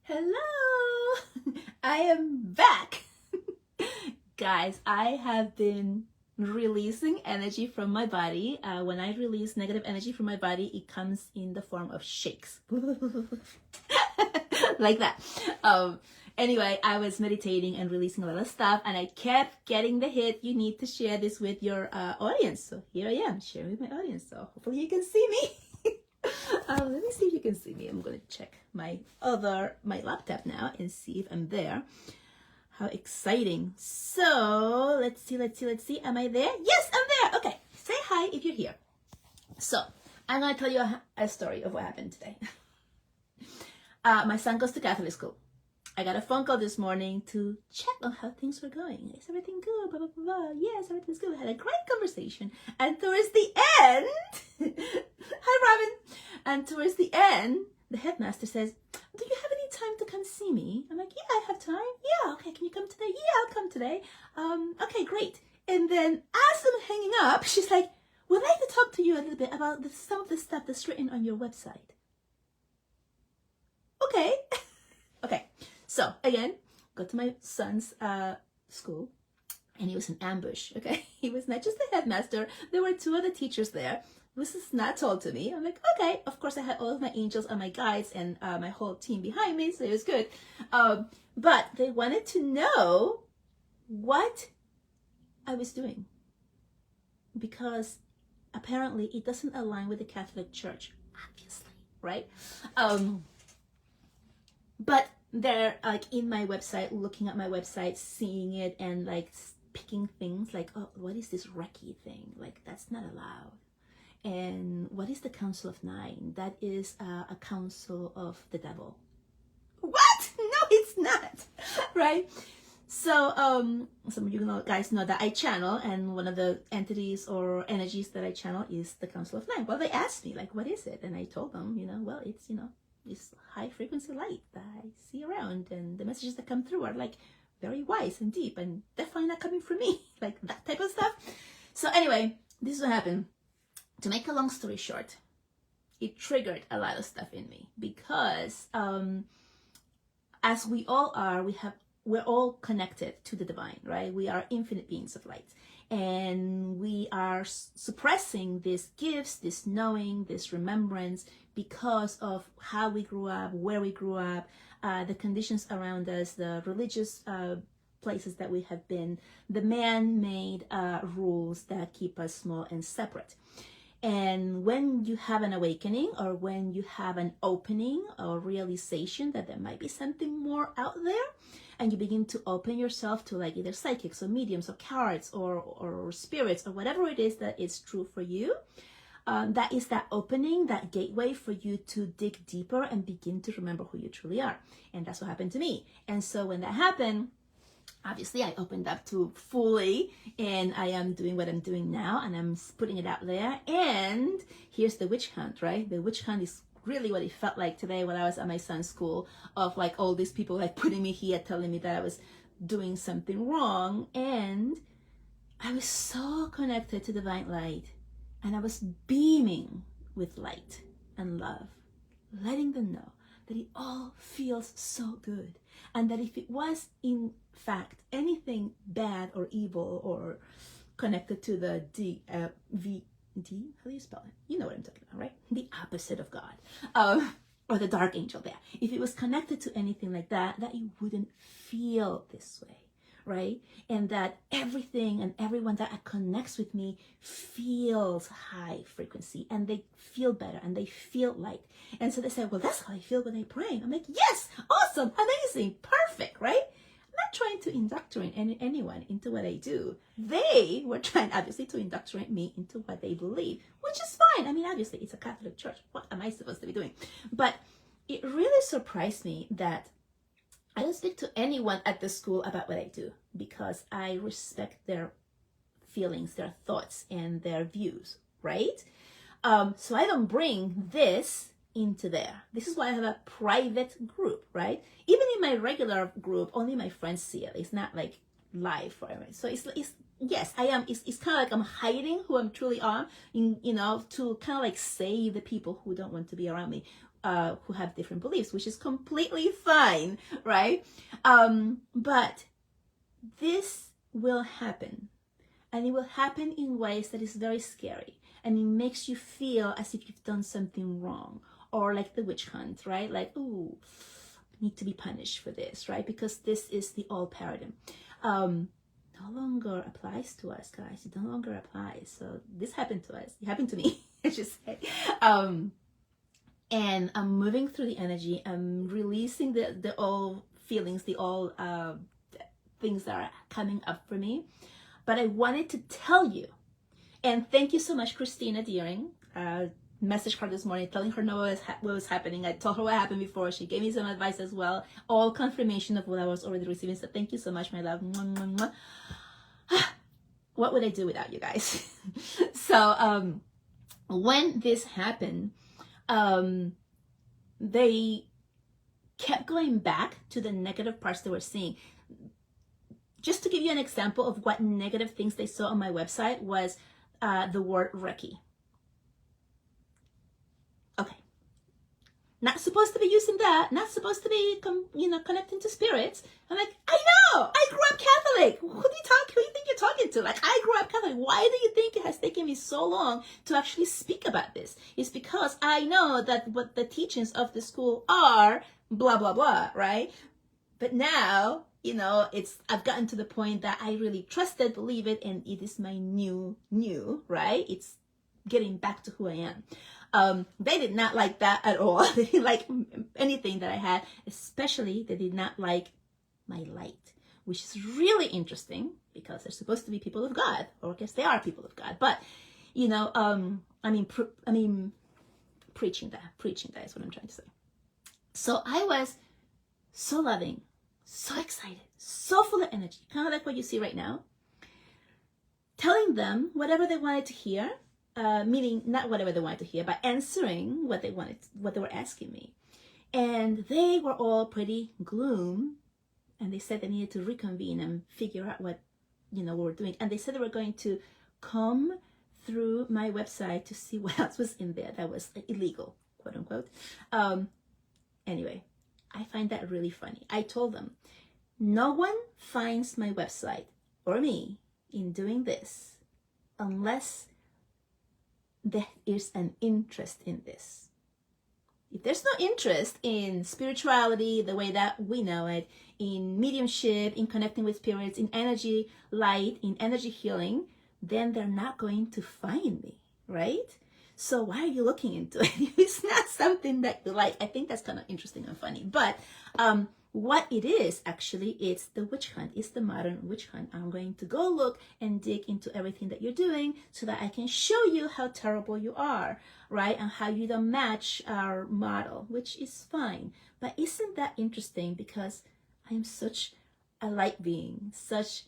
Hello! I am back! Guys, I have been releasing energy from my body. When I release negative energy from my body, it comes in the form of shakes. Like that. Anyway, I was meditating and releasing a lot of stuff, and I kept getting the hit, you need to share this with your audience. So here I am, sharing with my audience. So hopefully you can see me. Let me see if you can see me. I'm going to check my laptop now and see if I'm there. How exciting. So let's see. Am I there? Yes, I'm there. Okay. Say hi if you're here. So I'm going to tell you a story of what happened today. My son goes to Catholic school. I got a phone call this morning to check on how things were going. Is everything good? Blah, blah, blah, blah. Yes, everything's good. We had a great conversation. And towards the end, hi, Robin. And towards the end, the headmaster says, do you have any time to come see me? I'm like, yeah, I have time. Yeah, okay, can you come today? Yeah, I'll come today. Okay, great. And then as I'm hanging up, she's like, we'd like to talk to you a little bit about some of the stuff that's written on your website. Okay. Okay. So again, go to my son's school, and he was in ambush. Okay, he was not just the headmaster. There were two other teachers there. This is not told to me. I'm like, okay. Of course, I had all of my angels and my guides and my whole team behind me, so it was good. But they wanted to know what I was doing, because apparently it doesn't align with the Catholic Church, obviously, right? But they're like in my website, looking at my website, seeing it, and like picking things like, oh, what is this Reiki thing? Like, that's not allowed. And what is the Council of Nine? That is a council of the devil. What? No, it's not. Right? So some of you guys know that I channel, and one of the entities or energies that I channel is the Council of Nine. Well, they asked me, like, what is it? And I told them, well, it's, this high frequency light that I see around, and the messages that come through are like very wise and deep, and definitely not coming from me, like that type of stuff. So anyway, this is what happened. To make a long story short, it triggered a lot of stuff in me, because as we all are, we're all connected to the divine, right? We are infinite beings of light, and we are suppressing these gifts, this knowing, this remembrance, because of how we grew up, where we grew up, the conditions around us, the religious places that we have been, the man-made rules that keep us small and separate. And when you have an awakening, or when you have an opening or realization that there might be something more out there, and you begin to open yourself to like either psychics or mediums or cards or spirits or whatever it is that is true for you, that is that opening, that gateway for you to dig deeper and begin to remember who you truly are. And that's what happened to me. And so when that happened, obviously I opened up to fully, and I am doing what I'm doing now, and I'm putting it out there. And here's the witch hunt, right? The witch hunt is really what it felt like today when I was at my son's school, of like all these people like putting me here, telling me that I was doing something wrong. And I was so connected to divine light, and I was beaming with light and love, letting them know that it all feels so good. And that if it was in fact anything bad or evil or connected to the how do you spell it? You know what I'm talking about, right? The opposite of God, or the dark angel there. If it was connected to anything like that, that you wouldn't feel this way, right? And that everything and everyone that connects with me feels high frequency, and they feel better, and they feel light. And so they say, well, that's how I feel when I pray. I'm like, yes, awesome, amazing, perfect, right? I'm not trying to indoctrinate anyone into what I do. They were trying, obviously, to indoctrinate me into what they believe, which is fine. I mean, obviously, it's a Catholic church. What am I supposed to be doing? But it really surprised me that I don't speak to anyone at the school about what I do, because I respect their feelings, their thoughts, and their views, right? So I don't bring this into there. This is why I have a private group, right? Even in my regular group, only my friends see it. It's not like live for everyone. So it's yes, I am. It's kind of like I'm hiding who I'm truly am, to kind of like save the people who don't want to be around me. who have different beliefs, which is completely fine, right? But this will happen, and it will happen in ways that is very scary, and it makes you feel as if you've done something wrong, or like the witch hunt, right? Like, ooh, need to be punished for this, right? Because this is the old paradigm. No longer applies to us, guys. It no longer applies. So this happened to us. It happened to me, I should say. And I'm moving through the energy. I'm releasing the old feelings, the old things that are coming up for me. But I wanted to tell you, and thank you so much, Christina Deering. Messaged her this morning, telling her what was happening. I told her what happened before. She gave me some advice as well. All confirmation of what I was already receiving. So thank you so much, my love. Mwah, mwah, mwah. What would I do without you guys? So when this happened, they kept going back to the negative parts they were seeing. Just to give you an example of what negative things they saw on my website was the word Reiki. Okay. Not supposed to be using that. Not supposed to be, connecting to spirits. I'm like, I know. I grew up Catholic. Who do you think you're talking to? Like, I grew up Catholic. Why do you think it has taken me so long to actually speak about this? It's because I know that what the teachings of the school are, blah, blah, blah, right? But now, I've gotten to the point that I really trust it, believe it, and it is my new, right? It's getting back to who I am. They did not like that at all. They didn't like anything that I had, especially they did not like my light, which is really interesting because they're supposed to be people of God, or I guess they are people of God. But, preaching that is what I'm trying to say. So I was so loving, so excited, so full of energy, kind of like what you see right now, telling them whatever they wanted to hear. Meaning not whatever they wanted to hear, but answering what they were asking me. And they were all pretty gloom, and they said they needed to reconvene and figure out what, we were doing. And they said they were going to come through my website to see what else was in there that was illegal, quote unquote. Anyway, I find that really funny. I told them, no one finds my website or me in doing this unless there is an interest in this. If there's no interest in spirituality, the way that we know it, in mediumship, in connecting with spirits, in energy light, in energy healing, then they're not going to find me, right? So why are you looking into it? It's not something that you like. I think that's kind of interesting and funny. But what it is, actually, it's the witch hunt. It's the modern witch hunt. I'm going to go look and dig into everything that you're doing so that I can show you how terrible you are, right? And how you don't match our model, which is fine. But isn't that interesting? Because I'm such a light being, such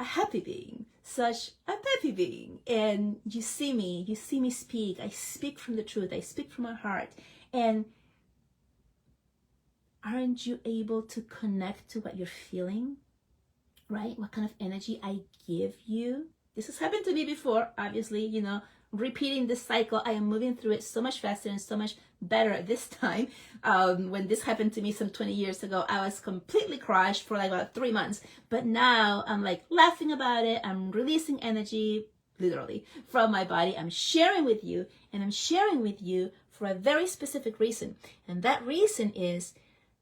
a happy being, such a peppy being. And you see me speak. I speak from the truth. I speak from my heart. And aren't you able to connect to what you're feeling, right? What kind of energy I give you? This has happened to me before, obviously, repeating this cycle. I am moving through it so much faster and so much better this time. When this happened to me some 20 years ago, I was completely crushed for like about 3 months. But now I'm like laughing about it. I'm releasing energy, literally, from my body. I'm sharing with you, and I'm sharing with you for a very specific reason. And that reason is,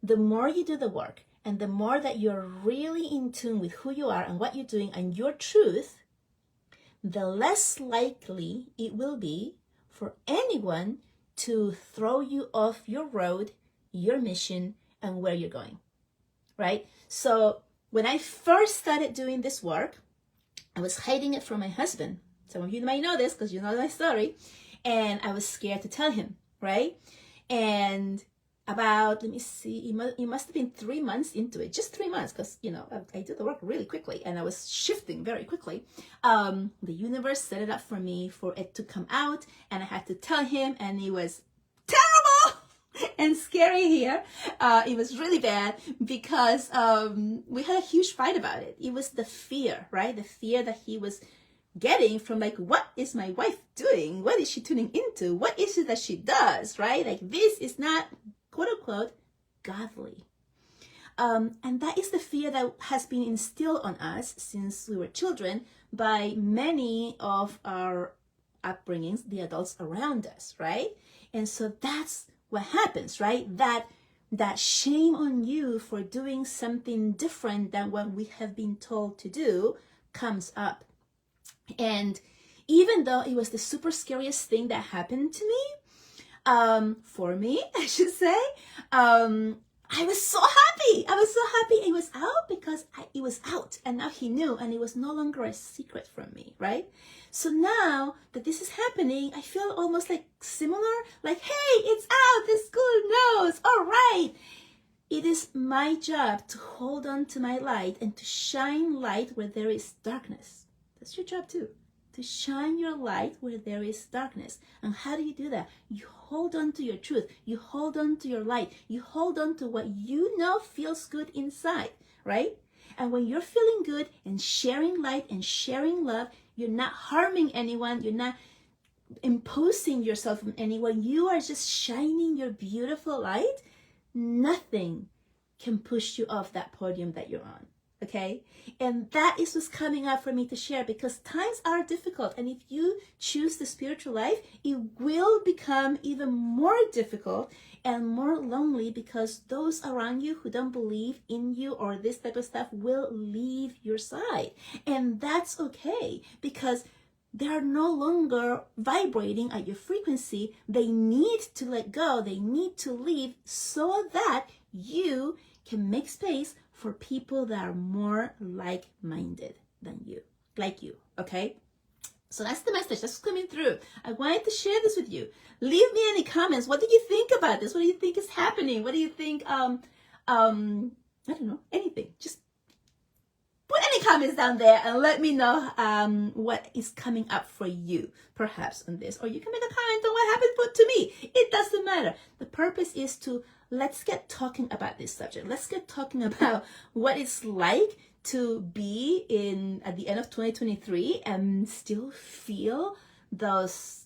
the more you do the work and the more that you're really in tune with who you are and what you're doing and your truth, the less likely it will be for anyone to throw you off your road, your mission, and where you're going, right? So when I first started doing this work, I was hiding it from my husband. Some of you might know this because you know my story. And I was scared to tell him, right? And about, let me see, it must have been 3 months into it, just 3 months, because, I did the work really quickly and I was shifting very quickly. The universe set it up for me for it to come out, and I had to tell him, and it was terrible and scary here. It was really bad because we had a huge fight about it. It was the fear, right? The fear that he was getting from like, what is my wife doing? What is she tuning into? What is it that she does, right? Like, this is not, quote unquote, godly. And that is the fear that has been instilled on us since we were children by many of our upbringings, the adults around us, right? And so that's what happens, right? That shame on you for doing something different than what we have been told to do comes up. And even though it was the super scariest thing that happened to me, for me, I should say, I was so happy. I was so happy it was out because it was out and now he knew and it was no longer a secret from me, right? So now that this is happening, I feel almost like similar, like, hey, it's out, the school knows, all right. It is my job to hold on to my light and to shine light where there is darkness. That's your job too, to shine your light where there is darkness. And how do you do that? You hold on to your truth. You hold on to your light. You hold on to what you know feels good inside, right? And when you're feeling good and sharing light and sharing love, you're not harming anyone. You're not imposing yourself on anyone. You are just shining your beautiful light. Nothing can push you off that podium that you're on. Okay? And that is what's coming up for me to share, because times are difficult. And if you choose the spiritual life, it will become even more difficult and more lonely, because those around you who don't believe in you or this type of stuff will leave your side. And that's okay, because they are no longer vibrating at your frequency. They need to let go. They need to leave so that you can make space for people that are more like-minded than you, like you, okay? So that's the message that's coming through. I wanted to share this with you. Leave me any comments. What do you think about this? What do you think is happening? What do you think, I don't know, anything. Just put any comments down there and let me know what is coming up for you, perhaps, on this. Or you can make a comment on what happened to me. It doesn't matter. The purpose is to let's get talking about this subject. Let's get talking about what it's like to be at the end of 2023 and still feel those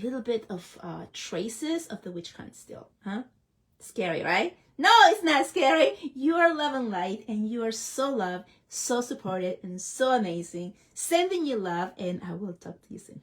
little bit of traces of the witch hunt still, huh? Scary, right? No, it's not scary. You are love and light, and you are so loved, so supported, and so amazing. Sending you love, and I will talk to you soon.